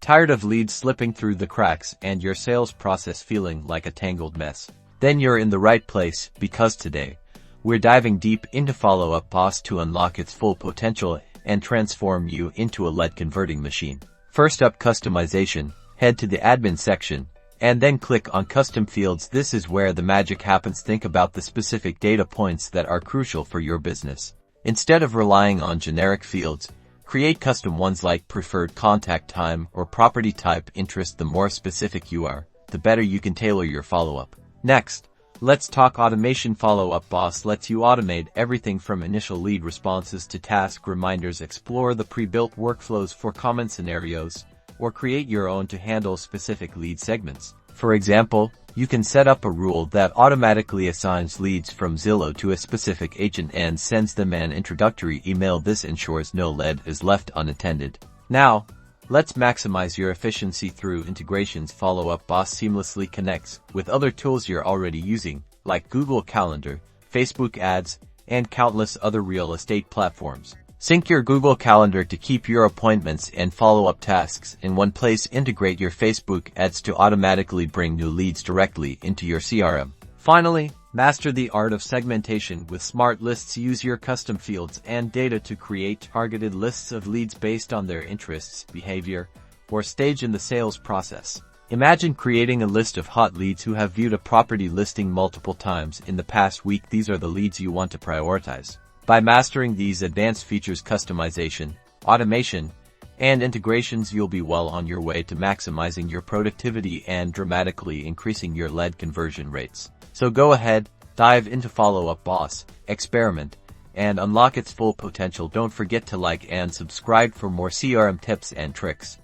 Tired of leads slipping through the cracks and your sales process feeling like a tangled mess? Then you're in the right place, because today, we're diving deep into Follow Up Boss to unlock its full potential and transform you into a lead converting machine. First up, customization. Head to the admin section, and then click on custom fields. This is where the magic happens. Think about the specific data points that are crucial for your business. Instead of relying on generic fields, create custom ones like preferred contact time or property type interest. The more specific you are, the better you can tailor your follow-up. Next, let's talk automation. Follow Up Boss lets you automate everything from initial lead responses to task reminders. Explore the pre-built workflows for common scenarios, or create your own to handle specific lead segments. For example, you can set up a rule that automatically assigns leads from Zillow to a specific agent and sends them an introductory email. This ensures no lead is left unattended. Now, let's maximize your efficiency through integrations. Follow Up Boss seamlessly connects with other tools you're already using, like Google Calendar, Facebook Ads, and countless other real estate platforms. Sync your Google Calendar to keep your appointments and follow-up tasks in one place. Integrate your Facebook ads to automatically bring new leads directly into your CRM. Finally, master the art of segmentation with smart lists. Use your custom fields and data to create targeted lists of leads based on their interests, behavior, or stage in the sales process. Imagine creating a list of hot leads who have viewed a property listing multiple times in the past week. These are the leads you want to prioritize. By mastering these advanced features, customization, automation, and integrations, you'll be well on your way to maximizing your productivity and dramatically increasing your lead conversion rates. So go ahead, dive into Follow Up Boss, experiment, and unlock its full potential. Don't forget to like and subscribe for more CRM tips and tricks.